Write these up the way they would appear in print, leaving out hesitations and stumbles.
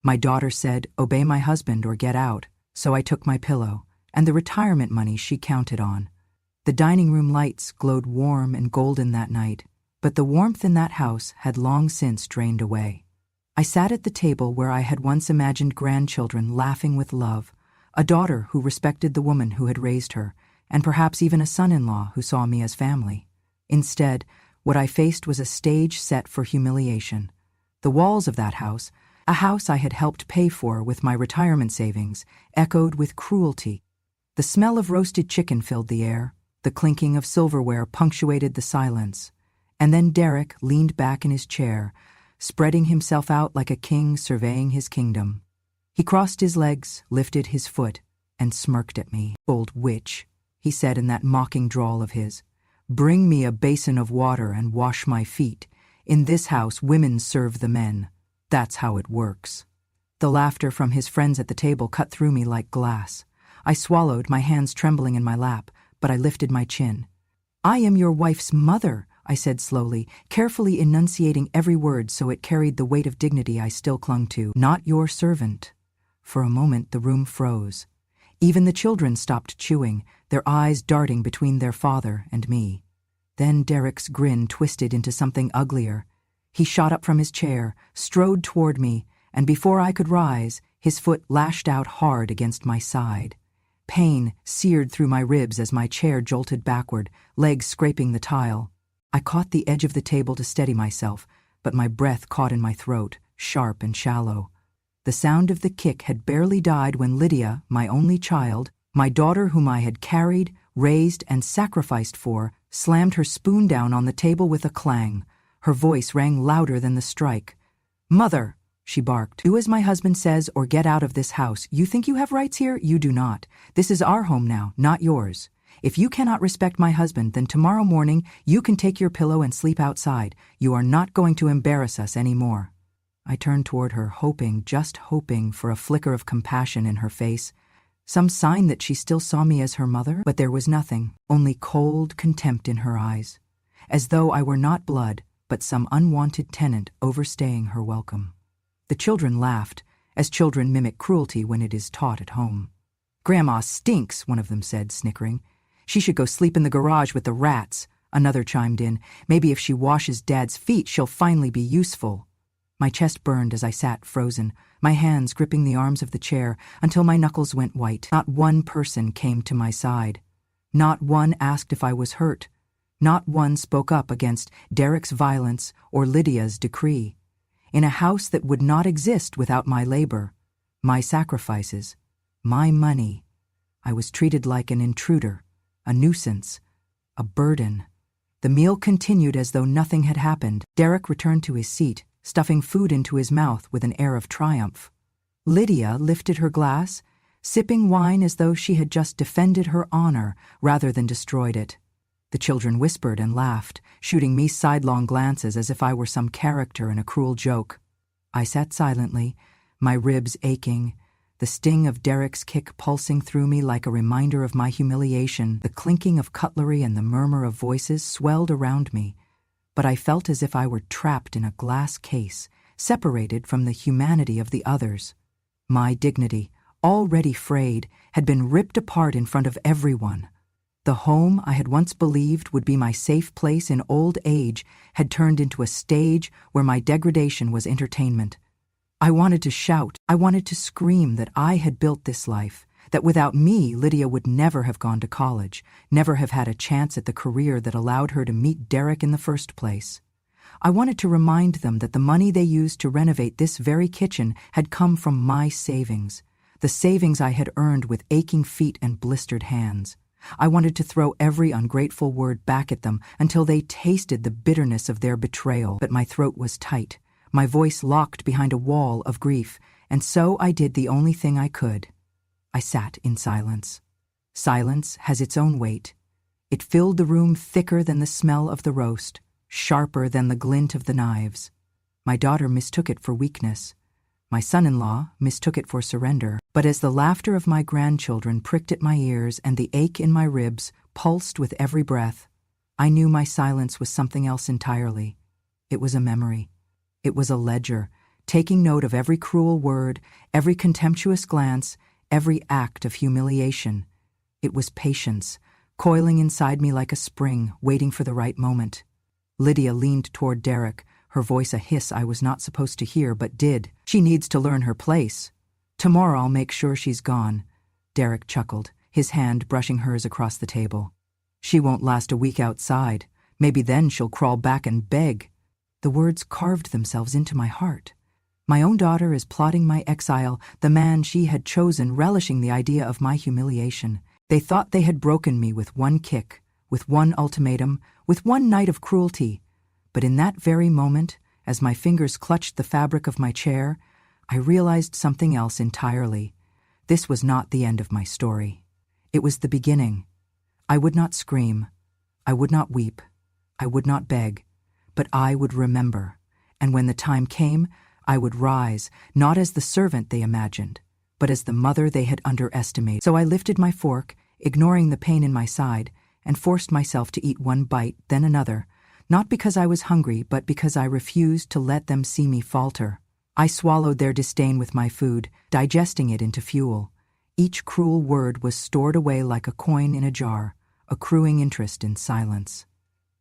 My daughter said, "Obey my husband or get out," so I took my pillow and the retirement money she counted on. The dining room lights glowed warm and golden that night, but the warmth in that house had long since drained away. I sat at the table where I had once imagined grandchildren laughing with love, a daughter who respected the woman who had raised her, and perhaps even a son-in-law who saw me as family. Instead, what I faced was a stage set for humiliation. The walls of that house, a house I had helped pay for with my retirement savings, echoed with cruelty. The smell of roasted chicken filled the air, the clinking of silverware punctuated the silence, and then Derek leaned back in his chair, spreading himself out like a king surveying his kingdom. He crossed his legs, lifted his foot, and smirked at me. "Old witch," he said in that mocking drawl of his. "Bring me a basin of water and wash my feet. In this house, women serve the men. That's how it works." The laughter from his friends at the table cut through me like glass. I swallowed, my hands trembling in my lap, but I lifted my chin. "I am your wife's mother," I said slowly, carefully enunciating every word so it carried the weight of dignity I still clung to. "Not your servant." For a moment the room froze. Even the children stopped chewing, their eyes darting between their father and me. Then Derek's grin twisted into something uglier. He shot up from his chair, strode toward me, and before I could rise, his foot lashed out hard against my side. Pain seared through my ribs as my chair jolted backward, legs scraping the tile. I caught the edge of the table to steady myself, but my breath caught in my throat, sharp and shallow. The sound of the kick had barely died when Lydia, my only child, my daughter whom I had carried, raised, and sacrificed for, slammed her spoon down on the table with a clang. Her voice rang louder than the strike. "Mother," she barked, "do as my husband says or get out of this house. You think you have rights here? You do not. This is our home now, not yours. If you cannot respect my husband, then tomorrow morning you can take your pillow and sleep outside. You are not going to embarrass us any more." I turned toward her, hoping, just hoping, for a flicker of compassion in her face, some sign that she still saw me as her mother, but there was nothing, only cold contempt in her eyes, as though I were not blood, but some unwanted tenant overstaying her welcome. The children laughed, as children mimic cruelty when it is taught at home. "Grandma stinks," one of them said, snickering. "She should go sleep in the garage with the rats," another chimed in. "Maybe if she washes Dad's feet, she'll finally be useful." My chest burned as I sat frozen, my hands gripping the arms of the chair until my knuckles went white. Not one person came to my side. Not one asked if I was hurt. Not one spoke up against Derek's violence or Lydia's decree. In a house that would not exist without my labor, my sacrifices, my money, I was treated like an intruder, a nuisance, a burden. The meal continued as though nothing had happened. Derek returned to his seat, stuffing food into his mouth with an air of triumph. Lydia lifted her glass, sipping wine as though she had just defended her honor rather than destroyed it. The children whispered and laughed, shooting me sidelong glances as if I were some character in a cruel joke. I sat silently, my ribs aching, the sting of Derek's kick pulsing through me like a reminder of my humiliation. The clinking of cutlery and the murmur of voices swelled around me, but I felt as if I were trapped in a glass case, separated from the humanity of the others. My dignity, already frayed, had been ripped apart in front of everyone. The home I had once believed would be my safe place in old age had turned into a stage where my degradation was entertainment. I wanted to shout, I wanted to scream that I had built this life, that without me, Lydia would never have gone to college, never have had a chance at the career that allowed her to meet Derek in the first place. I wanted to remind them that the money they used to renovate this very kitchen had come from my savings, the savings I had earned with aching feet and blistered hands. I wanted to throw every ungrateful word back at them until they tasted the bitterness of their betrayal, but my throat was tight, my voice locked behind a wall of grief, and so I did the only thing I could. I sat in silence. Silence has its own weight. It filled the room thicker than the smell of the roast, sharper than the glint of the knives. My daughter mistook it for weakness. My son-in-law mistook it for surrender. But as the laughter of my grandchildren pricked at my ears and the ache in my ribs pulsed with every breath, I knew my silence was something else entirely. It was a memory. It was a ledger, taking note of every cruel word, every contemptuous glance, every act of humiliation. It was patience, coiling inside me like a spring, waiting for the right moment. Lydia leaned toward Derek, her voice a hiss I was not supposed to hear but did. She needs to learn her place. Tomorrow I'll make sure she's gone. Derek chuckled, his hand brushing hers across the table. She won't last a week outside. Maybe then she'll crawl back and beg. The words carved themselves into my heart. My own daughter is plotting my exile, the man she had chosen relishing the idea of my humiliation. They thought they had broken me with one kick, with one ultimatum, with one night of cruelty. But in that very moment, as my fingers clutched the fabric of my chair, I realized something else entirely. This was not the end of my story. It was the beginning. I would not scream. I would not weep. I would not beg. But I would remember. And when the time came, I would rise, not as the servant they imagined, but as the mother they had underestimated. So I lifted my fork, ignoring the pain in my side, and forced myself to eat one bite, then another, not because I was hungry, but because I refused to let them see me falter. I swallowed their disdain with my food, digesting it into fuel. Each cruel word was stored away like a coin in a jar, accruing interest in silence.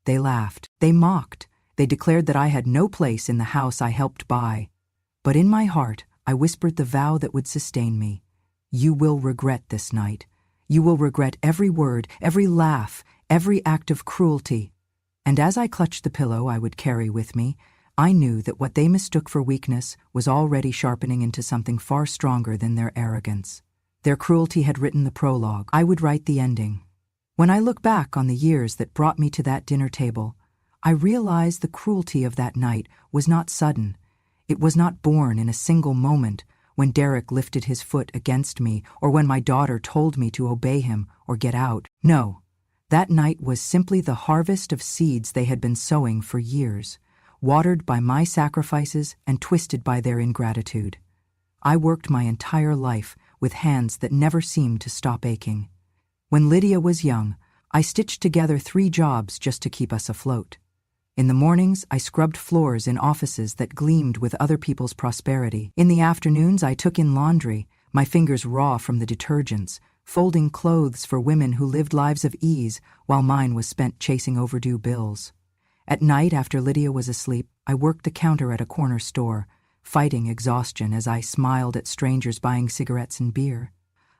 They laughed. They mocked. They declared that I had no place in the house I helped buy. But in my heart, I whispered the vow that would sustain me. You will regret this night. You will regret every word, every laugh, every act of cruelty. And as I clutched the pillow I would carry with me, I knew that what they mistook for weakness was already sharpening into something far stronger than their arrogance. Their cruelty had written the prologue. I would write the ending. When I look back on the years that brought me to that dinner table, I realize the cruelty of that night was not sudden. It was not born in a single moment when Derek lifted his foot against me or when my daughter told me to obey him or get out. No, that night was simply the harvest of seeds they had been sowing for years, watered by my sacrifices and twisted by their ingratitude. I worked my entire life with hands that never seemed to stop aching. When Lydia was young, I stitched together 3 jobs just to keep us afloat. In the mornings, I scrubbed floors in offices that gleamed with other people's prosperity. In the afternoons, I took in laundry, my fingers raw from the detergents, folding clothes for women who lived lives of ease while mine was spent chasing overdue bills. At night, after Lydia was asleep, I worked the counter at a corner store, fighting exhaustion as I smiled at strangers buying cigarettes and beer.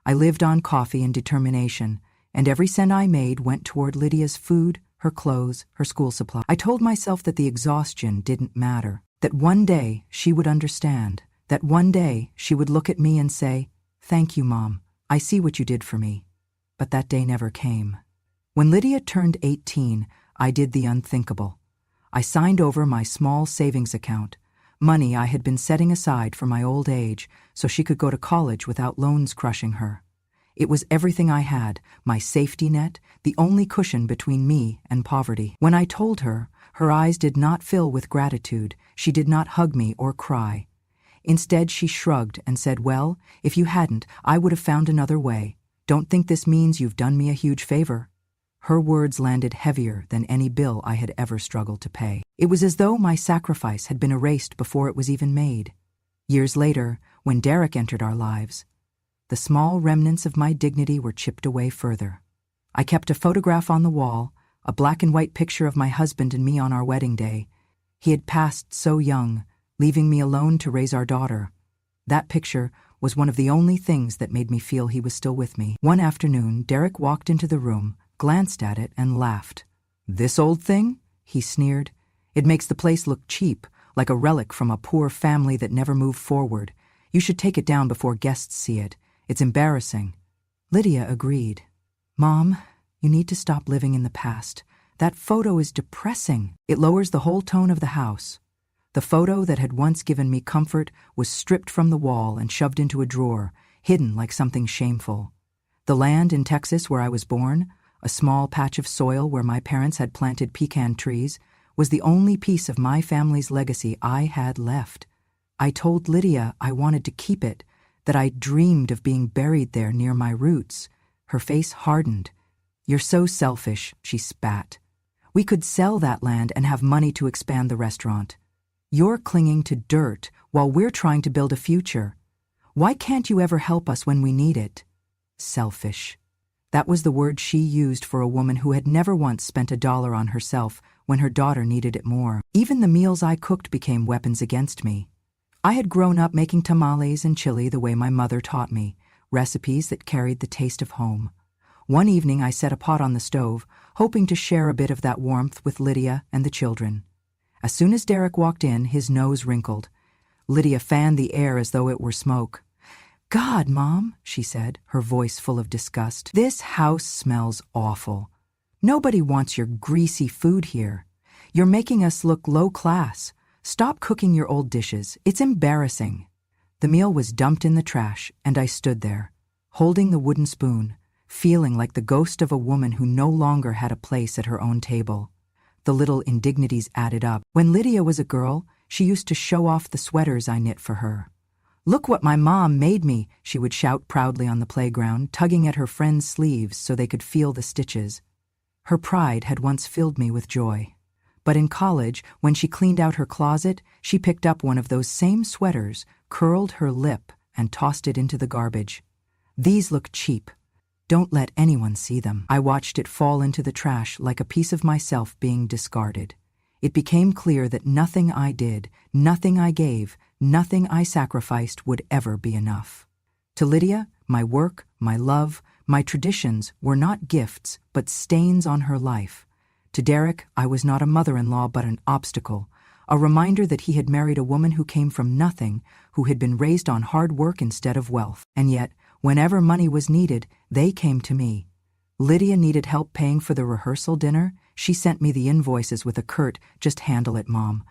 I lived on coffee and determination, and every cent I made went toward Lydia's food, her clothes, her school supply. I told myself that the exhaustion didn't matter, that one day she would understand, that one day she would look at me and say, "Thank you, Mom. I see what you did for me." But that day never came. When Lydia turned 18, I did the unthinkable. I signed over my small savings account, money I had been setting aside for my old age so she could go to college without loans crushing her. It was everything I had, my safety net, the only cushion between me and poverty. When I told her, her eyes did not fill with gratitude. She did not hug me or cry. Instead, she shrugged and said, "Well, if you hadn't, I would have found another way. Don't think this means you've done me a huge favor." Her words landed heavier than any bill I had ever struggled to pay. It was as though my sacrifice had been erased before it was even made. Years later, when Derek entered our lives, the small remnants of my dignity were chipped away further. I kept a photograph on the wall, a black and white picture of my husband and me on our wedding day. He had passed so young, leaving me alone to raise our daughter. That picture was one of the only things that made me feel he was still with me. One afternoon, Derek walked into the room, glanced at it, and laughed. "This old thing?" he sneered. "It makes the place look cheap, like a relic from a poor family that never moved forward. You should take it down before guests see it. It's embarrassing." Lydia agreed. "Mom, you need to stop living in the past. That photo is depressing. It lowers the whole tone of the house." The photo that had once given me comfort was stripped from the wall and shoved into a drawer, hidden like something shameful. The land in Texas where I was born, a small patch of soil where my parents had planted pecan trees, was the only piece of my family's legacy I had left. I told Lydia I wanted to keep it, that I dreamed of being buried there near my roots. Her face hardened. "You're so selfish," she spat. "We could sell that land and have money to expand the restaurant." You're clinging to dirt while we're trying to build a future. Why can't you ever help us when we need it? Selfish. That was the word she used for a woman who had never once spent $1 on herself when her daughter needed it more. Even the meals I cooked became weapons against me. I had grown up making tamales and chili the way my mother taught me, recipes that carried the taste of home. One evening I set a pot on the stove, hoping to share a bit of that warmth with Lydia and the children. As soon as Derek walked in, his nose wrinkled. Lydia fanned the air as though it were smoke. "God, Mom," she said, her voice full of disgust. "This house smells awful. Nobody wants your greasy food here. You're making us look low class. Stop cooking your old dishes. It's embarrassing." The meal was dumped in the trash, and I stood there, holding the wooden spoon, feeling like the ghost of a woman who no longer had a place at her own table. The little indignities added up. When Lydia was a girl, she used to show off the sweaters I knit for her. "Look what my mom made me," she would shout proudly on the playground, tugging at her friends' sleeves so they could feel the stitches. Her pride had once filled me with joy. But in college, when she cleaned out her closet, she picked up one of those same sweaters, curled her lip, and tossed it into the garbage. "These look cheap. Don't let anyone see them." I watched it fall into the trash like a piece of myself being discarded. It became clear that nothing I did, nothing I gave, nothing I sacrificed would ever be enough. To Lydia, my work, my love, my traditions were not gifts, but stains on her life. To Derek, I was not a mother-in-law but an obstacle, a reminder that he had married a woman who came from nothing, who had been raised on hard work instead of wealth. And yet, whenever money was needed, they came to me. Lydia needed help paying for the rehearsal dinner. She sent me the invoices with a curt, "Just handle it, Mom."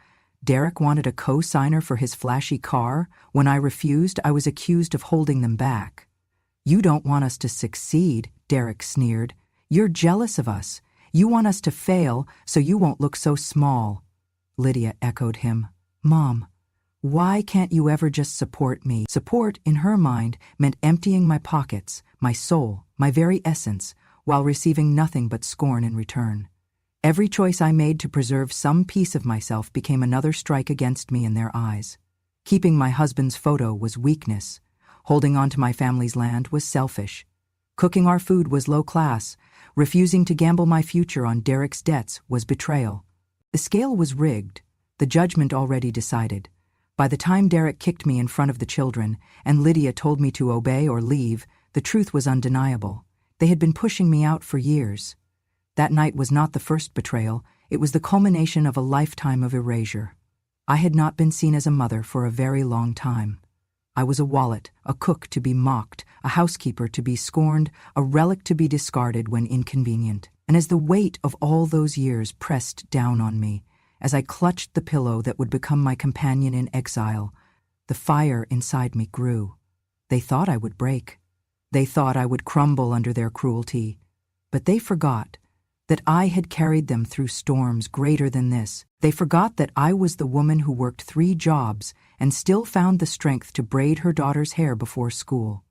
Derek wanted a co-signer for his flashy car. When I refused, I was accused of holding them back. "You don't want us to succeed," Derek sneered. "You're jealous of us. You want us to fail so you won't look so small." Lydia echoed him. "Mom, why can't you ever just support me?" Support, in her mind, meant emptying my pockets, my soul, my very essence, while receiving nothing but scorn in return. Every choice I made to preserve some piece of myself became another strike against me in their eyes. Keeping my husband's photo was weakness. Holding on to my family's land was selfish. Cooking our food was low class. Refusing to gamble my future on Derek's debts was betrayal. The scale was rigged, the judgment already decided. By the time Derek kicked me in front of the children, and Lydia told me to obey or leave, the truth was undeniable. They had been pushing me out for years. That night was not the first betrayal, it was the culmination of a lifetime of erasure. I had not been seen as a mother for a very long time. I was a wallet, a cook to be mocked, a housekeeper to be scorned, a relic to be discarded when inconvenient. And as the weight of all those years pressed down on me, as I clutched the pillow that would become my companion in exile, the fire inside me grew. They thought I would break. They thought I would crumble under their cruelty. But they forgot that I had carried them through storms greater than this. They forgot that I was the woman who worked 3 jobs and still found the strength to braid her daughter's hair before school.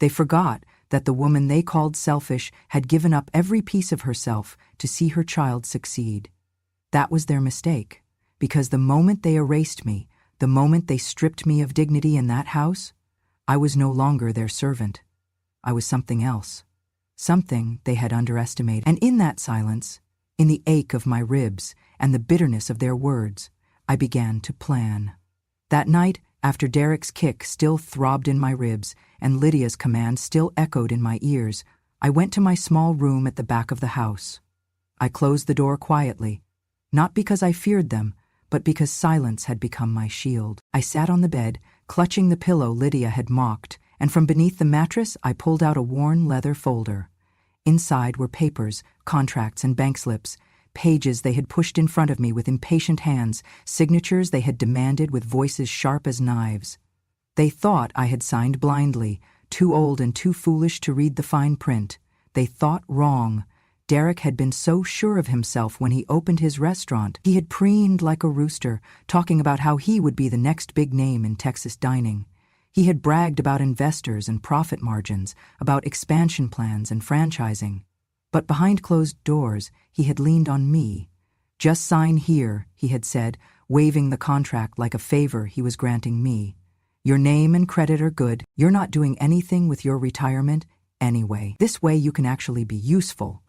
They forgot that the woman they called selfish had given up every piece of herself to see her child succeed. That was their mistake, because the moment they erased me, the moment they stripped me of dignity in that house, I was no longer their servant. I was something else. Something they had underestimated. And in that silence, in the ache of my ribs and the bitterness of their words, I began to plan. That night, after Derek's kick still throbbed in my ribs and Lydia's command still echoed in my ears, I went to my small room at the back of the house. I closed the door quietly, not because I feared them, but because silence had become my shield. I sat on the bed, clutching the pillow Lydia had mocked, and from beneath the mattress I pulled out a worn leather folder. Inside were papers, contracts, and bank slips, pages they had pushed in front of me with impatient hands, signatures they had demanded with voices sharp as knives. They thought I had signed blindly, too old and too foolish to read the fine print. They thought wrong. Derek had been so sure of himself when he opened his restaurant. He had preened like a rooster, talking about how he would be the next big name in Texas dining. He had bragged about investors and profit margins, about expansion plans and franchising. But behind closed doors, he had leaned on me. "Just sign here," he had said, waving the contract like a favor he was granting me. Your name and credit are good. You're not doing anything with your retirement anyway. This way you can actually be useful.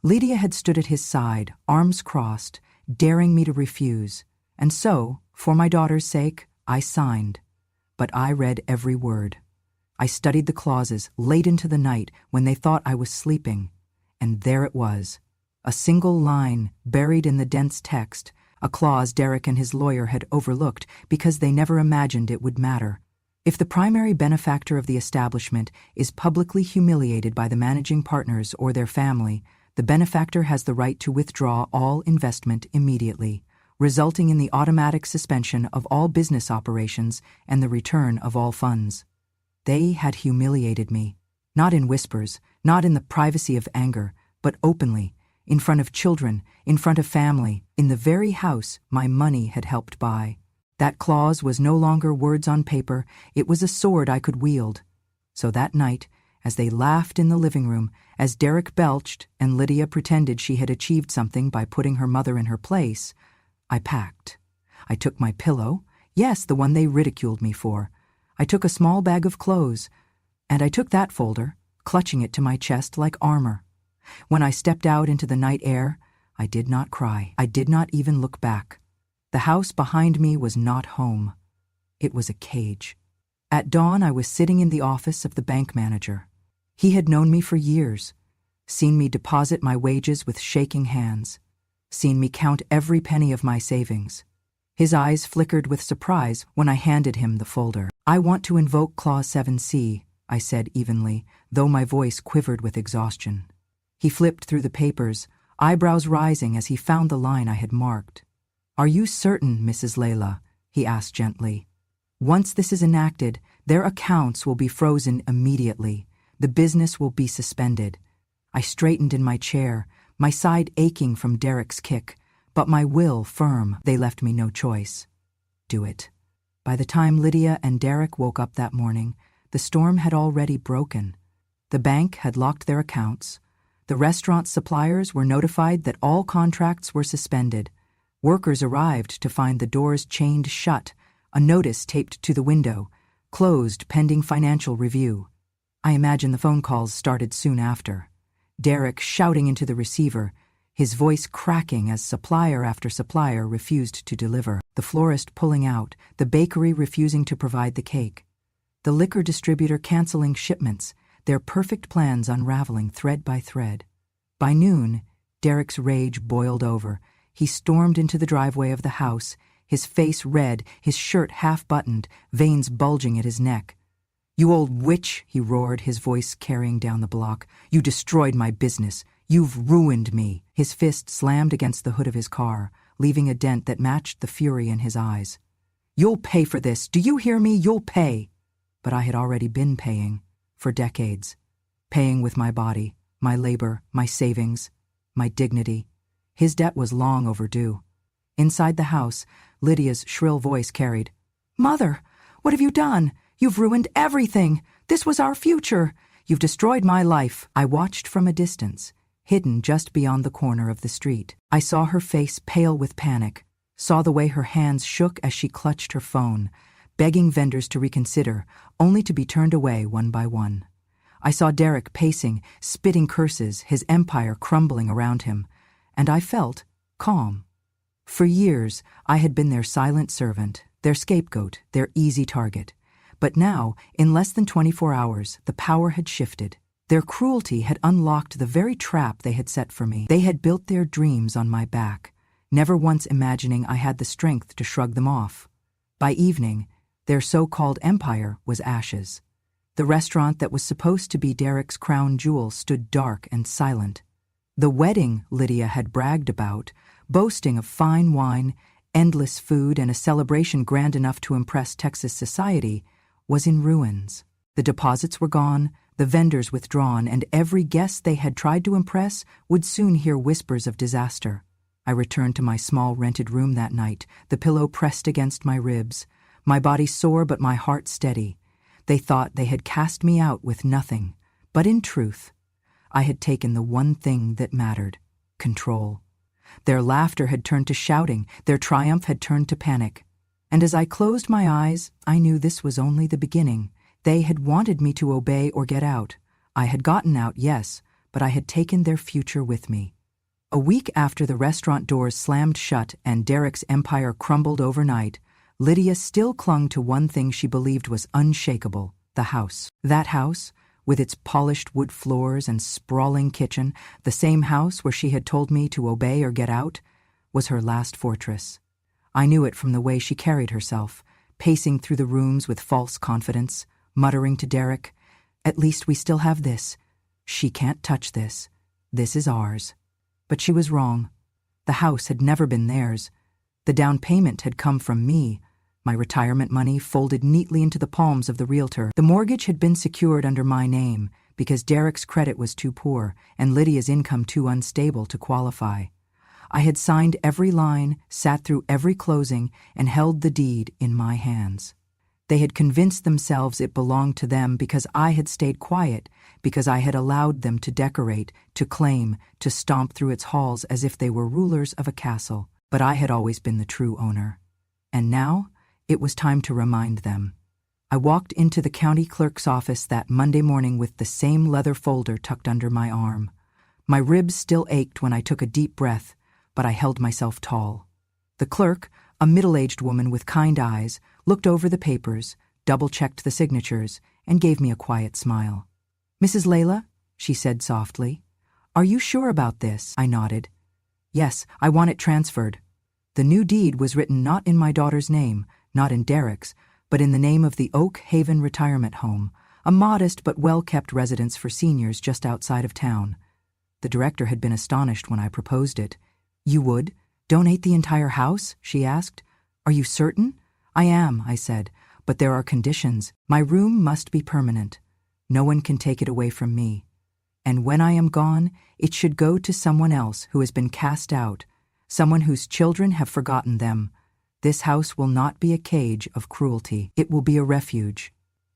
Lydia had stood at his side, arms crossed, daring me to refuse. And so, for my daughter's sake, I signed. But I read every word. I studied the clauses late into the night when they thought I was sleeping. And there it was. A single line buried in the dense text, a clause Derek and his lawyer had overlooked because they never imagined it would matter. If the primary benefactor of the establishment is publicly humiliated by the managing partners or their family, the benefactor has the right to withdraw all investment immediately, resulting in the automatic suspension of all business operations and the return of all funds. They had humiliated me, not in whispers, not in the privacy of anger, but openly, in front of children, in front of family, in the very house my money had helped buy. That clause was no longer words on paper, it was a sword I could wield. So that night, as they laughed in the living room, as Derek belched and Lydia pretended she had achieved something by putting her mother in her place, I packed. I took my pillow, yes, the one they ridiculed me for. I took a small bag of clothes, and I took that folder, clutching it to my chest like armor. When I stepped out into the night air, I did not cry. I did not even look back. The house behind me was not home. It was a cage. At dawn, I was sitting in the office of the bank manager. He had known me for years, seen me deposit my wages with shaking hands, seen me count every penny of my savings. His eyes flickered with surprise when I handed him the folder. I want to invoke Clause 7C, I said evenly, though my voice quivered with exhaustion. He flipped through the papers, eyebrows rising as he found the line I had marked. Are you certain, Mrs. Layla? He asked gently. Once this is enacted, their accounts will be frozen immediately. The business will be suspended. I straightened in my chair, my side aching from Derek's kick, but my will firm. They left me no choice. Do it. By the time Lydia and Derek woke up that morning, the storm had already broken. The bank had locked their accounts. The restaurant suppliers were notified that all contracts were suspended. Workers arrived to find the doors chained shut, a notice taped to the window, closed pending financial review. I imagine the phone calls started soon after. Derek shouting into the receiver, his voice cracking as supplier after supplier refused to deliver, the florist pulling out, the bakery refusing to provide the cake, the liquor distributor canceling shipments, their perfect plans unraveling thread by thread. By noon, Derek's rage boiled over. He stormed into the driveway of the house, his face red, his shirt half-buttoned, veins bulging at his neck. You old witch, he roared, his voice carrying down the block. You destroyed my business. You've ruined me. His fist slammed against the hood of his car, leaving a dent that matched the fury in his eyes. You'll pay for this. Do you hear me? You'll pay. But I had already been paying, for decades. Paying with my body, my labor, my savings, my dignity. His debt was long overdue. Inside the house, Lydia's shrill voice carried, Mother, what have you done? You've ruined everything. This was our future. You've destroyed my life. I watched from a distance, hidden just beyond the corner of the street. I saw her face pale with panic, saw the way her hands shook as she clutched her phone, begging vendors to reconsider, only to be turned away one by one. I saw Derek pacing, spitting curses, his empire crumbling around him, and I felt calm. For years, I had been their silent servant, their scapegoat, their easy target. But now, in less than 24 hours, the power had shifted. Their cruelty had unlocked the very trap they had set for me. They had built their dreams on my back, never once imagining I had the strength to shrug them off. By evening, their so-called empire was ashes. The restaurant that was supposed to be Derek's crown jewel stood dark and silent. The wedding Lydia had bragged about, boasting of fine wine, endless food, and a celebration grand enough to impress Texas society, was in ruins. The deposits were gone, the vendors withdrawn, and every guest they had tried to impress would soon hear whispers of disaster. I returned to my small rented room that night, the pillow pressed against my ribs, my body sore but my heart steady. They thought they had cast me out with nothing, but in truth, I had taken the one thing that mattered: control. Their laughter had turned to shouting, their triumph had turned to panic. And as I closed my eyes, I knew this was only the beginning. They had wanted me to obey or get out. I had gotten out, yes, but I had taken their future with me. A week after the restaurant doors slammed shut and Derek's empire crumbled overnight, Lydia still clung to one thing she believed was unshakable: the house. That house, with its polished wood floors and sprawling kitchen, the same house where she had told me to obey or get out, was her last fortress. I knew it from the way she carried herself, pacing through the rooms with false confidence, muttering to Derek, "At least we still have this. She can't touch this. This is ours." But she was wrong. The house had never been theirs. The down payment had come from me, my retirement money folded neatly into the palms of the realtor. The mortgage had been secured under my name because Derek's credit was too poor and Lydia's income too unstable to qualify. I had signed every line, sat through every closing, and held the deed in my hands. They had convinced themselves it belonged to them because I had stayed quiet, because I had allowed them to decorate, to claim, to stomp through its halls as if they were rulers of a castle. But I had always been the true owner. And now, it was time to remind them. I walked into the county clerk's office that Monday morning with the same leather folder tucked under my arm. My ribs still ached when I took a deep breath, but I held myself tall. The clerk, a middle-aged woman with kind eyes, looked over the papers, double-checked the signatures, and gave me a quiet smile. "Mrs. Layla," she said softly, "are you sure about this?" I nodded. "Yes, I want it transferred." The new deed was written not in my daughter's name, not in Derek's, but in the name of the Oak Haven Retirement Home, a modest but well-kept residence for seniors just outside of town. The director had been astonished when I proposed it. "You would donate the entire house?" she asked. "Are you certain?" "I am," I said, "but there are conditions. My room must be permanent. No one can take it away from me. And when I am gone, it should go to someone else who has been cast out, someone whose children have forgotten them. This house will not be a cage of cruelty. It will be a refuge."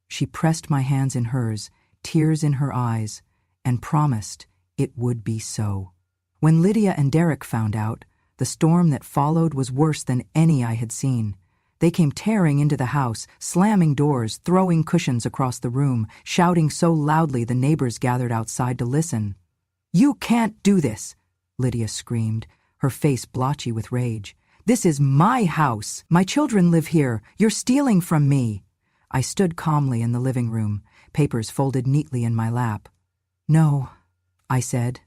She pressed my hands in hers, tears in her eyes, and promised it would be so. When Lydia and Derek found out, the storm that followed was worse than any I had seen. They came tearing into the house, slamming doors, throwing cushions across the room, shouting so loudly the neighbors gathered outside to listen. "You can't do this," Lydia screamed, her face blotchy with rage. "This is my house. My children live here. You're stealing from me." I stood calmly in the living room, papers folded neatly in my lap. "No," I said,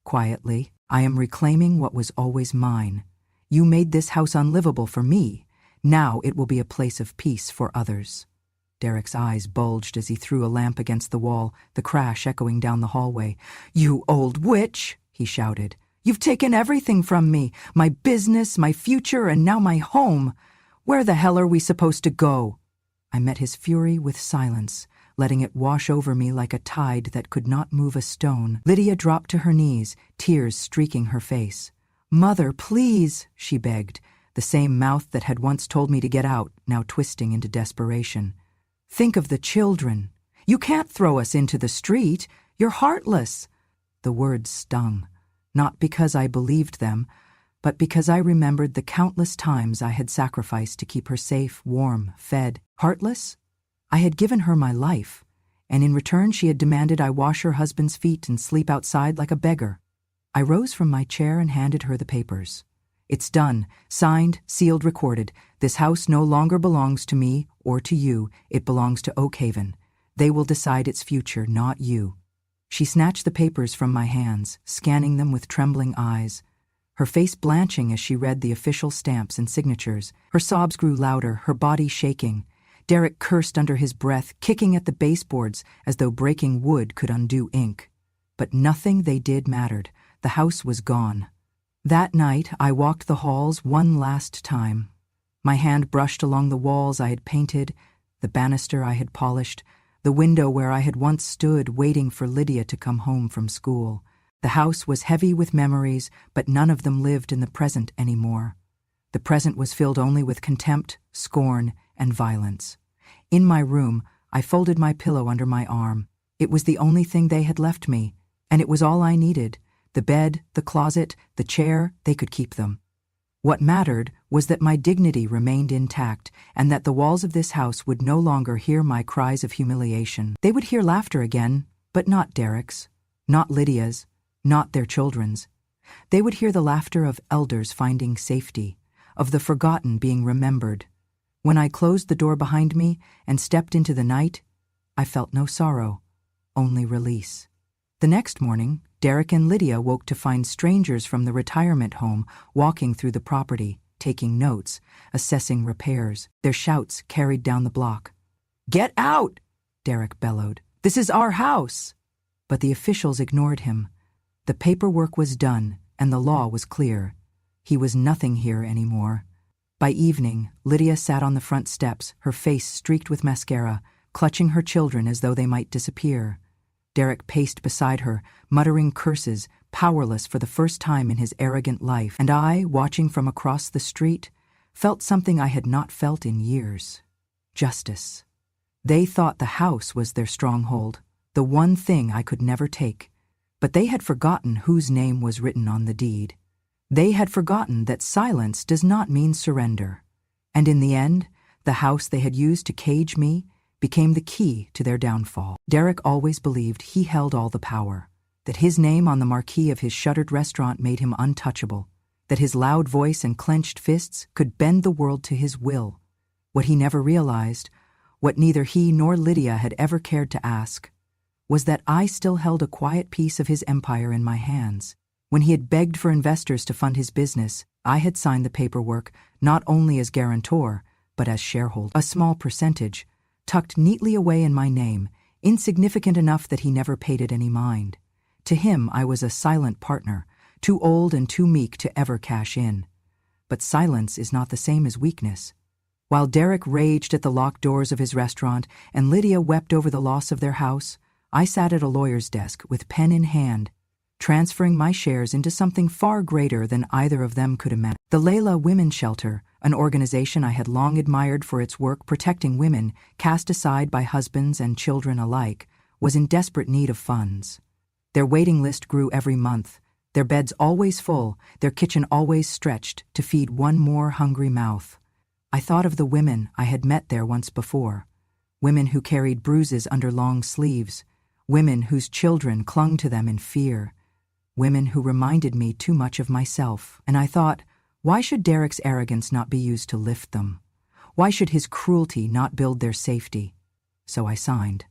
quietly, "I am reclaiming what was always mine. You made this house unlivable for me. Now it will be a place of peace for others." Derek's eyes bulged as he threw a lamp against the wall, the crash echoing down the hallway. "You old witch!" he shouted. "You've taken everything from me, my business, my future, and now my home. Where the hell are we supposed to go?" I met his fury with silence, letting it wash over me like a tide that could not move a stone. Lydia dropped to her knees, tears streaking her face. "Mother, please," she begged, the same mouth that had once told me to get out, now twisting into desperation. "Think of the children. You can't throw us into the street. You're heartless." The words stung, not because I believed them, but because I remembered the countless times I had sacrificed to keep her safe, warm, fed. Heartless? I had given her my life, and in return she had demanded I wash her husband's feet and sleep outside like a beggar. I rose from my chair and handed her the papers. "It's done, signed, sealed, recorded. This house no longer belongs to me or to you. It belongs to Oak Haven. They will decide its future, not you." She snatched the papers from my hands, scanning them with trembling eyes, her face blanching as she read the official stamps and signatures. Her sobs grew louder, her body shaking. Derek cursed under his breath, kicking at the baseboards as though breaking wood could undo ink. But nothing they did mattered. The house was gone. That night, I walked the halls one last time. My hand brushed along the walls I had painted, the banister I had polished, the window where I had once stood waiting for Lydia to come home from school. The house was heavy with memories, but none of them lived in the present anymore. The present was filled only with contempt, scorn, and violence. In my room, I folded my pillow under my arm. It was the only thing they had left me, and it was all I needed, The bed, the closet, the chair, they could keep them. What mattered was that my dignity remained intact and that the walls of this house would no longer hear my cries of humiliation. They would hear laughter again, but not Derek's, not Lydia's, not their children's. They would hear the laughter of elders finding safety, of the forgotten being remembered. When I closed the door behind me and stepped into the night, I felt no sorrow, only release. The next morning, Derek and Lydia woke to find strangers from the retirement home walking through the property, taking notes, assessing repairs. Their shouts carried down the block. "Get out!" Derek bellowed. "This is our house!" But the officials ignored him. The paperwork was done, and the law was clear. He was nothing here anymore. By evening, Lydia sat on the front steps, her face streaked with mascara, clutching her children as though they might disappear. Derek paced beside her, muttering curses, powerless for the first time in his arrogant life, and I, watching from across the street, felt something I had not felt in years. Justice. They thought the house was their stronghold, the one thing I could never take. But they had forgotten whose name was written on the deed. They had forgotten that silence does not mean surrender. And in the end, the house they had used to cage me became the key to their downfall. Derek always believed he held all the power, that his name on the marquee of his shuttered restaurant made him untouchable, that his loud voice and clenched fists could bend the world to his will. What he never realized, what neither he nor Lydia had ever cared to ask, was that I still held a quiet piece of his empire in my hands. When he had begged for investors to fund his business, I had signed the paperwork not only as guarantor, but as shareholder. A small percentage, tucked neatly away in my name, insignificant enough that he never paid it any mind. To him, I was a silent partner, too old and too meek to ever cash in. But silence is not the same as weakness. While Derek raged at the locked doors of his restaurant and Lydia wept over the loss of their house, I sat at a lawyer's desk with pen in hand, transferring my shares into something far greater than either of them could imagine. The Layla Women's Shelter, an organization I had long admired for its work protecting women cast aside by husbands and children alike, was in desperate need of funds. Their waiting list grew every month, their beds always full, their kitchen always stretched to feed one more hungry mouth. I thought of the women I had met there once before, women who carried bruises under long sleeves, women whose children clung to them in fear, women who reminded me too much of myself. And I thought, why should Derek's arrogance not be used to lift them? Why should his cruelty not build their safety? So I signed.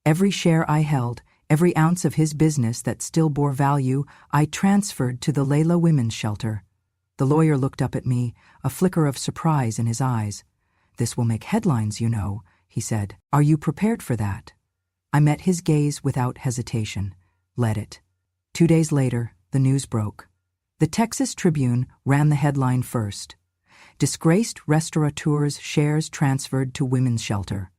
Every share I held, every ounce of his business that still bore value, I transferred to the Layla Women's Shelter. The lawyer looked up at me, a flicker of surprise in his eyes. "This will make headlines, you know," he said. "Are you prepared for that?" I met his gaze without hesitation. Let it. 2 days later, the news broke. The Texas Tribune ran the headline first. "Disgraced restaurateur's shares transferred to Women's Shelter."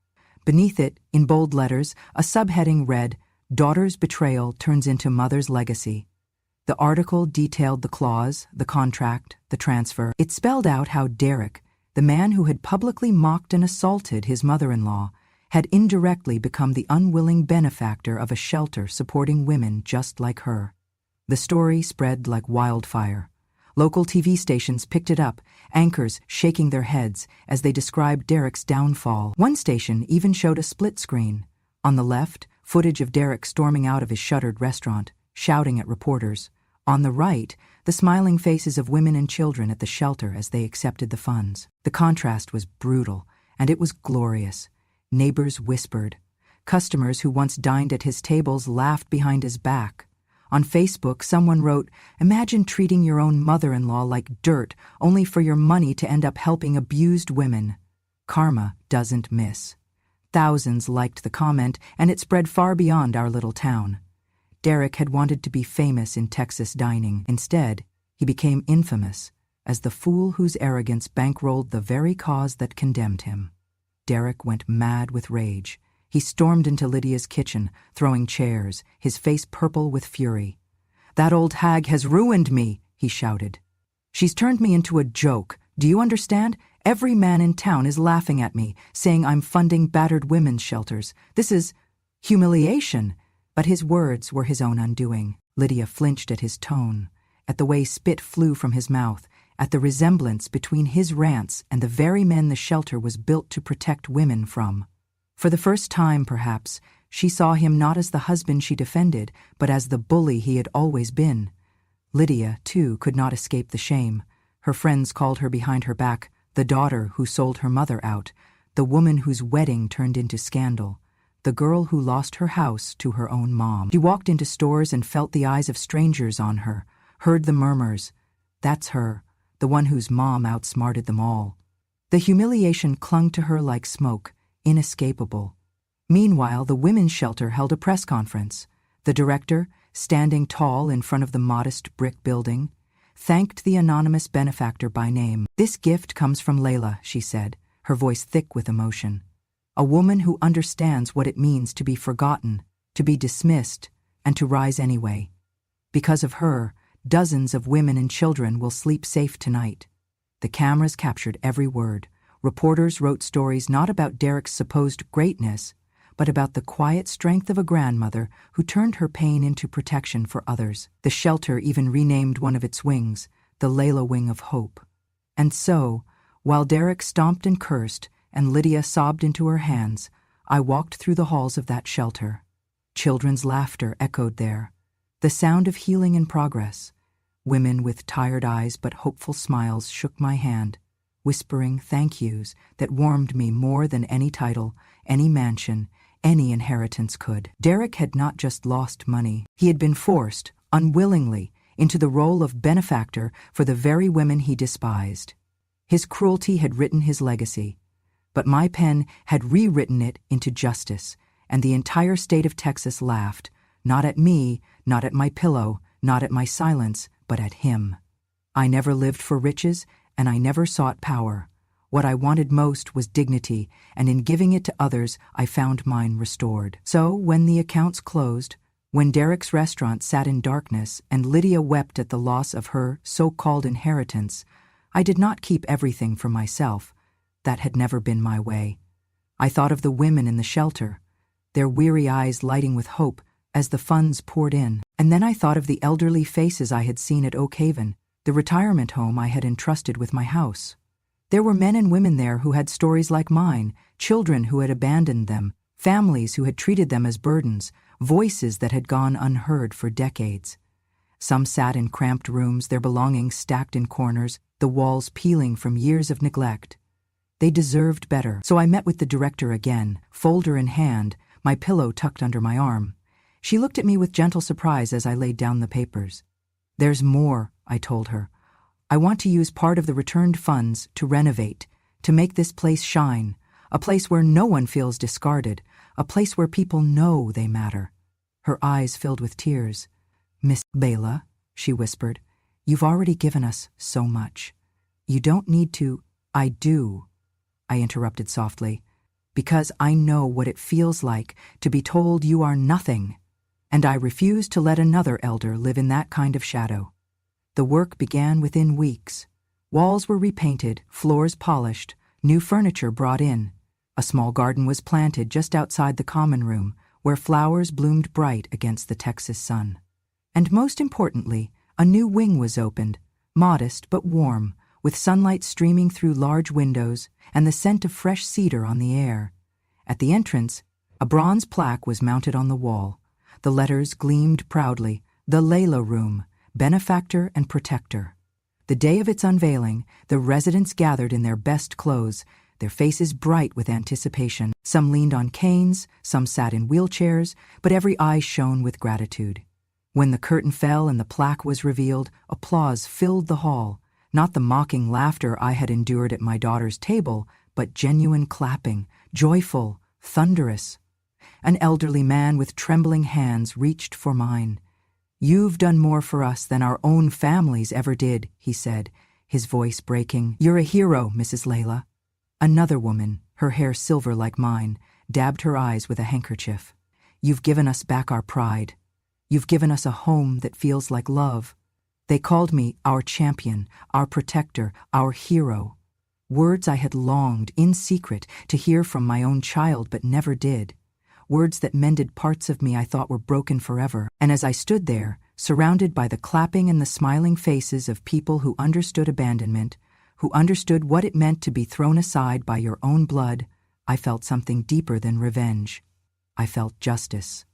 Beneath it, in bold letters, a subheading read, "Daughter's betrayal turns into mother's legacy." The article detailed the clause, the contract, the transfer. It spelled out how Derek, the man who had publicly mocked and assaulted his mother-in-law, had indirectly become the unwilling benefactor of a shelter supporting women just like her. The story spread like wildfire. Local TV stations picked it up, anchors shaking their heads as they described Derek's downfall. One station even showed a split screen. On the left, footage of Derek storming out of his shuttered restaurant, shouting at reporters. On the right, the smiling faces of women and children at the shelter as they accepted the funds. The contrast was brutal, and it was glorious. Neighbors whispered. Customers who once dined at his tables laughed behind his back. On Facebook, someone wrote, "Imagine treating your own mother-in-law like dirt only for your money to end up helping abused women." Karma doesn't miss. Thousands liked the comment, and it spread far beyond our little town. Derek had wanted to be famous in Texas dining. Instead, he became infamous as the fool whose arrogance bankrolled the very cause that condemned him. Derek went mad with rage. He stormed into Lydia's kitchen, throwing chairs, his face purple with fury. "That old hag has ruined me," he shouted. "She's turned me into a joke. Do you understand? Every man in town is laughing at me, saying I'm funding battered women's shelters. This is humiliation." But his words were his own undoing. Lydia flinched at his tone, at the way spit flew from his mouth, at the resemblance between his rants and the very men the shelter was built to protect women from. For the first time, perhaps, she saw him not as the husband she defended, but as the bully he had always been. Lydia, too, could not escape the shame. Her friends called her behind her back the daughter who sold her mother out, the woman whose wedding turned into scandal, the girl who lost her house to her own mom. She walked into stores and felt the eyes of strangers on her, heard the murmurs. That's her, the one whose mom outsmarted them all. The humiliation clung to her like smoke, inescapable. Meanwhile, the women's shelter held a press conference. The director, standing tall in front of the modest brick building, thanked the anonymous benefactor by name. "This gift comes from Layla," she said, her voice thick with emotion. "A woman who understands what it means to be forgotten, to be dismissed, and to rise anyway. Because of her, dozens of women and children will sleep safe tonight." The cameras captured every word. Reporters wrote stories not about Derek's supposed greatness, but about the quiet strength of a grandmother who turned her pain into protection for others. The shelter even renamed one of its wings, the Layla Wing of Hope. And so, while Derek stomped and cursed, and Lydia sobbed into her hands, I walked through the halls of that shelter. Children's laughter echoed there, the sound of healing in progress. Women with tired eyes but hopeful smiles shook my hand, whispering thank yous that warmed me more than any title, any mansion, any inheritance could. Derek had not just lost money. He had been forced, unwillingly, into the role of benefactor for the very women he despised. His cruelty had written his legacy, but my pen had rewritten it into justice, and the entire state of Texas laughed, not at me, not at my pillow, not at my silence, but at him. I never lived for riches, and I never sought power. What I wanted most was dignity, and in giving it to others, I found mine restored. So, when the accounts closed, when Derek's restaurant sat in darkness and Lydia wept at the loss of her so-called inheritance, I did not keep everything for myself. That had never been my way. I thought of the women in the shelter, their weary eyes lighting with hope as the funds poured in. And then I thought of the elderly faces I had seen at Oak Haven, the retirement home I had entrusted with my house. There were men and women there who had stories like mine, children who had abandoned them, families who had treated them as burdens, voices that had gone unheard for decades. Some sat in cramped rooms, their belongings stacked in corners, the walls peeling from years of neglect. They deserved better, so I met with the director again, folder in hand, my pillow tucked under my arm. She looked at me with gentle surprise as I laid down the papers. "There's more," I told her. "I want to use part of the returned funds to renovate, to make this place shine, a place where no one feels discarded, a place where people know they matter." Her eyes filled with tears. "Miss Layla," she whispered, "you've already given us so much. You don't need to—" "I do," I interrupted softly, "because I know what it feels like to be told you are nothing, and I refuse to let another elder live in that kind of shadow." The work began within weeks. Walls were repainted, floors polished, new furniture brought in. A small garden was planted just outside the common room, where flowers bloomed bright against the Texas sun. And most importantly, a new wing was opened, modest but warm, with sunlight streaming through large windows and the scent of fresh cedar on the air. At the entrance, a bronze plaque was mounted on the wall. The letters gleamed proudly, "The Layla Room, Benefactor and Protector." The day of its unveiling, the residents gathered in their best clothes, their faces bright with anticipation. Some leaned on canes, some sat in wheelchairs, but every eye shone with gratitude. When the curtain fell and the plaque was revealed, applause filled the hall, not the mocking laughter I had endured at my daughter's table, but genuine clapping, joyful, thunderous. An elderly man with trembling hands reached for mine. "You've done more for us than our own families ever did," he said, his voice breaking. "You're a hero, Mrs. Layla." Another woman, her hair silver like mine, dabbed her eyes with a handkerchief. "You've given us back our pride. You've given us a home that feels like love." They called me our champion, our protector, our hero. Words I had longed, in secret, to hear from my own child but never did. Words that mended parts of me I thought were broken forever. And as I stood there, surrounded by the clapping and the smiling faces of people who understood abandonment, who understood what it meant to be thrown aside by your own blood, I felt something deeper than revenge. I felt justice.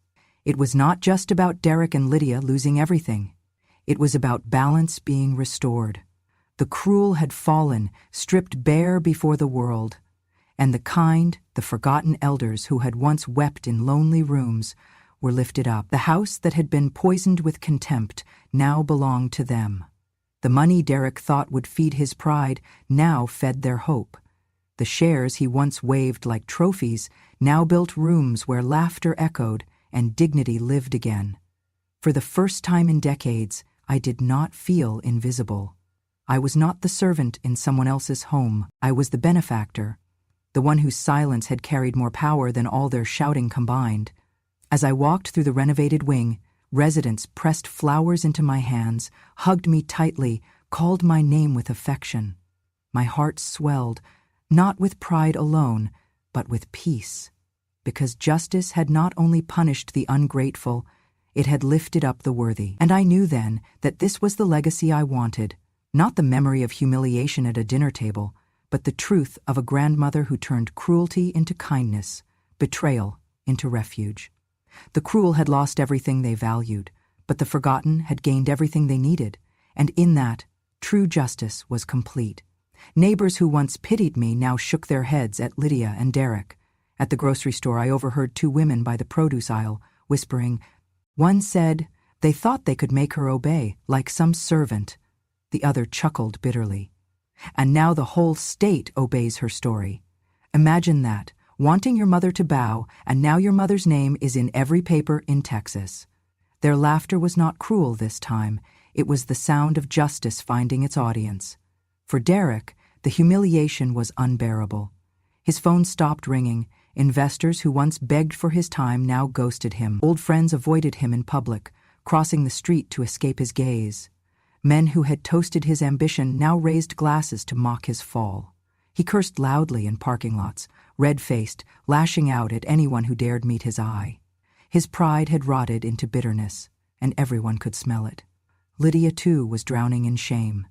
It was not just about Derek and Lydia losing everything. It was about balance being restored. The cruel had fallen, stripped bare before the world, and the kind, the forgotten elders who had once wept in lonely rooms were lifted up. The house that had been poisoned with contempt now belonged to them. The money Derek thought would feed his pride now fed their hope. The shares he once waved like trophies now built rooms where laughter echoed and dignity lived again. For the first time in decades, I did not feel invisible. I was not the servant in someone else's home. I was the benefactor, the one whose silence had carried more power than all their shouting combined. As I walked through the renovated wing, residents pressed flowers into my hands, hugged me tightly, called my name with affection. My heart swelled, not with pride alone, but with peace, because justice had not only punished the ungrateful, it had lifted up the worthy. And I knew then that this was the legacy I wanted, not the memory of humiliation at a dinner table, but the truth of a grandmother who turned cruelty into kindness, betrayal into refuge. The cruel had lost everything they valued, but the forgotten had gained everything they needed, and in that, true justice was complete. Neighbors who once pitied me now shook their heads at Lydia and Derek. At the grocery store, I overheard two women by the produce aisle, whispering. One said they thought they could make her obey, like some servant. The other chuckled bitterly. And now the whole state obeys her story. Imagine that. Wanting your mother to bow, and now your mother's name is in every paper in Texas. Their laughter was not cruel this time. It was the sound of justice finding its audience. For Derek, the humiliation was unbearable. His phone stopped ringing. Investors who once begged for his time now ghosted him. Old friends avoided him in public, crossing the street to escape his gaze. Men who had toasted his ambition now raised glasses to mock his fall. He cursed loudly in parking lots, red-faced, lashing out at anyone who dared meet his eye. His pride had rotted into bitterness, and everyone could smell it. Lydia, too, was drowning in shame.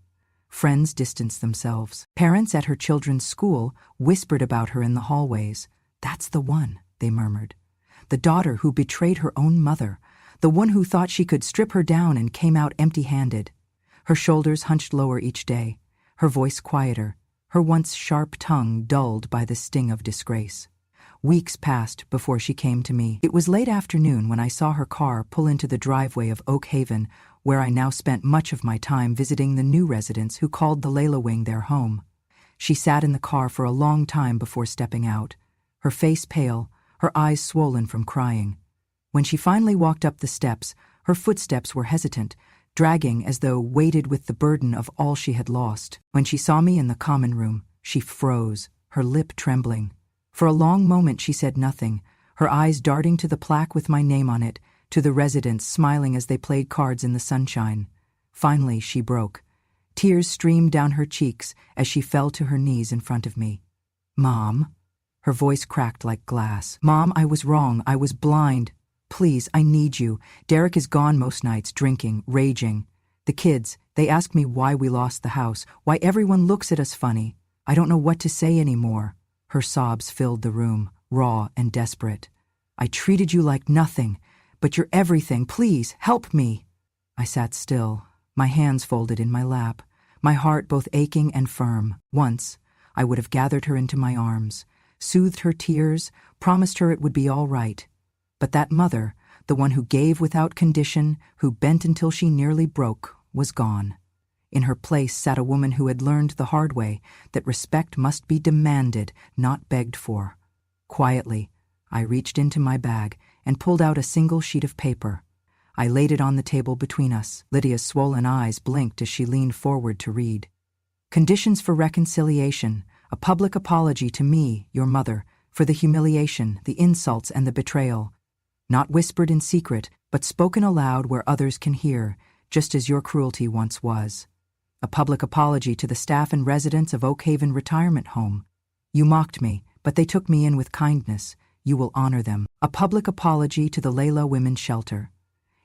Friends distanced themselves. Parents at her children's school whispered about her in the hallways. "That's the one," they murmured. "The daughter who betrayed her own mother, the one who thought she could strip her down and came out empty-handed." Her shoulders hunched lower each day, her voice quieter, her once sharp tongue dulled by the sting of disgrace. Weeks passed before she came to me. It was late afternoon when I saw her car pull into the driveway of Oak Haven, where I now spent much of my time visiting the new residents who called the Layla Wing their home. She sat in the car for a long time before stepping out, her face pale, her eyes swollen from crying. When she finally walked up the steps, her footsteps were hesitant, dragging as though weighted with the burden of all she had lost. When she saw me in the common room, she froze, her lip trembling. For a long moment she said nothing, her eyes darting to the plaque with my name on it, to the residents smiling as they played cards in the sunshine. Finally she broke. Tears streamed down her cheeks as she fell to her knees in front of me. "Mom." Her voice cracked like glass. "Mom, I was wrong. I was blind. Please, I need you. Derek is gone most nights, drinking, raging. The kids, they ask me why we lost the house, why everyone looks at us funny. I don't know what to say anymore." Her sobs filled the room, raw and desperate. "I treated you like nothing, but you're everything. Please, help me." I sat still, my hands folded in my lap, my heart both aching and firm. Once, I would have gathered her into my arms, soothed her tears, promised her it would be all right. But that mother, the one who gave without condition, who bent until she nearly broke, was gone. In her place sat a woman who had learned the hard way that respect must be demanded, not begged for. Quietly, I reached into my bag and pulled out a single sheet of paper. I laid it on the table between us. Lydia's swollen eyes blinked as she leaned forward to read. "Conditions for reconciliation, a public apology to me, your mother, for the humiliation, the insults, and the betrayal. Not whispered in secret, but spoken aloud where others can hear, just as your cruelty once was. A public apology to the staff and residents of Oak Haven Retirement Home. You mocked me, but they took me in with kindness. You will honor them. A public apology to the Layla Women's Shelter.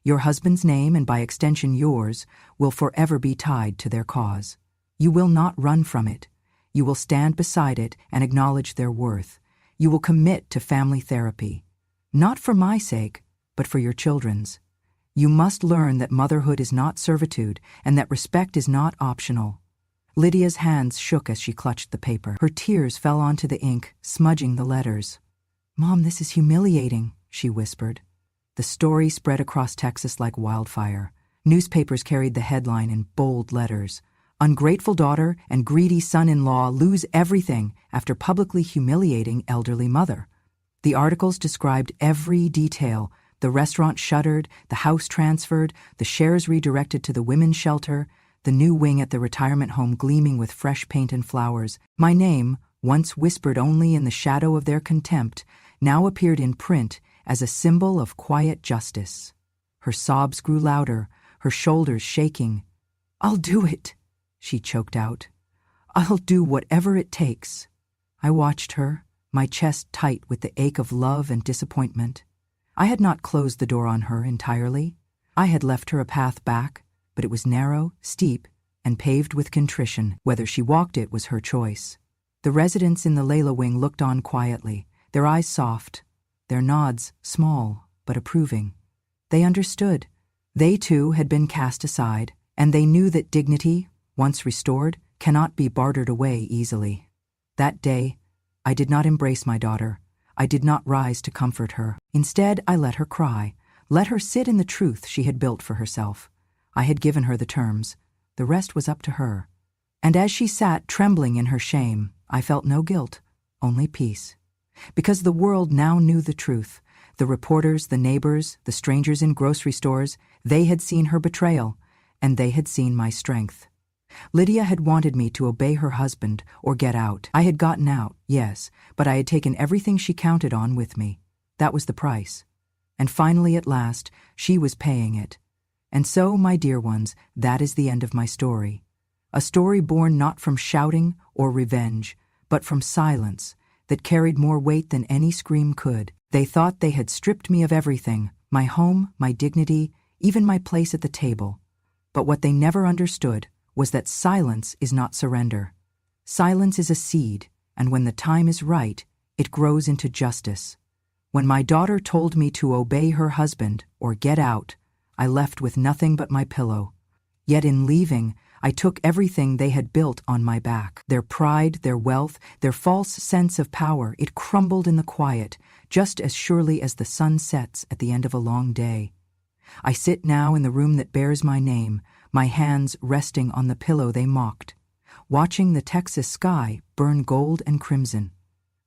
Your husband's name, and by extension yours, will forever be tied to their cause. You will not run from it. You will stand beside it and acknowledge their worth. You will commit to family therapy. Not for my sake, but for your children's. You must learn that motherhood is not servitude and that respect is not optional. Lydia's hands shook as she clutched the paper. Her tears fell onto the ink, smudging the letters. "Mom, this is humiliating," she whispered. The story spread across Texas like wildfire. Newspapers carried the headline in bold letters. "Ungrateful daughter and greedy son-in-law lose everything after publicly humiliating elderly mother." The articles described every detail: the restaurant shuttered, the house transferred, the shares redirected to the women's shelter, the new wing at the retirement home gleaming with fresh paint and flowers. My name, once whispered only in the shadow of their contempt, now appeared in print as a symbol of quiet justice. Her sobs grew louder, her shoulders shaking. "I'll do it," she choked out. "I'll do whatever it takes." I watched her, my chest tight with the ache of love and disappointment. I had not closed the door on her entirely. I had left her a path back, but it was narrow, steep, and paved with contrition. Whether she walked it was her choice. The residents in the Layla wing looked on quietly, their eyes soft, their nods small but approving. They understood. They too had been cast aside, and they knew that dignity, once restored, cannot be bartered away easily. That day, I did not embrace my daughter. I did not rise to comfort her. Instead, I let her cry, let her sit in the truth she had built for herself. I had given her the terms. The rest was up to her. And as she sat trembling in her shame, I felt no guilt, only peace. Because the world now knew the truth. The reporters, the neighbors, the strangers in grocery stores, they had seen her betrayal, and they had seen my strength. Lydia had wanted me to obey her husband or get out. I had gotten out, yes, but I had taken everything she counted on with me. That was the price. And finally, at last, she was paying it. And so, my dear ones, that is the end of my story. A story born not from shouting or revenge, but from silence, that carried more weight than any scream could. They thought they had stripped me of everything, my home, my dignity, even my place at the table. But what they never understood was that silence is not surrender. Silence is a seed, and when the time is right, it grows into justice. When my daughter told me to obey her husband or get out, I left with nothing but my pillow. Yet in leaving, I took everything they had built on my back. Their pride, their wealth, their false sense of power, it crumbled in the quiet, just as surely as the sun sets at the end of a long day. I sit now in the room that bears my name, my hands resting on the pillow they mocked, watching the Texas sky burn gold and crimson.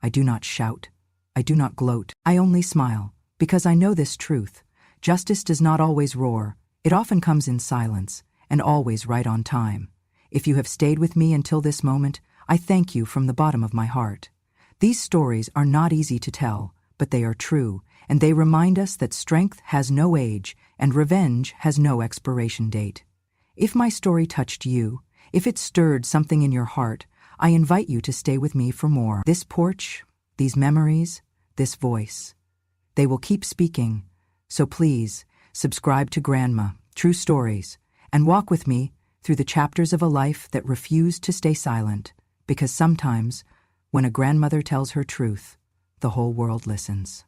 I do not shout. I do not gloat. I only smile, because I know this truth. Justice does not always roar. It often comes in silence, and always right on time. If you have stayed with me until this moment, I thank you from the bottom of my heart. These stories are not easy to tell, but they are true, and they remind us that strength has no age and revenge has no expiration date. If my story touched you, if it stirred something in your heart, I invite you to stay with me for more. This porch, these memories, this voice, they will keep speaking. So please, subscribe to Grandma, True Stories, and walk with me through the chapters of a life that refused to stay silent, because sometimes, when a grandmother tells her truth, the whole world listens.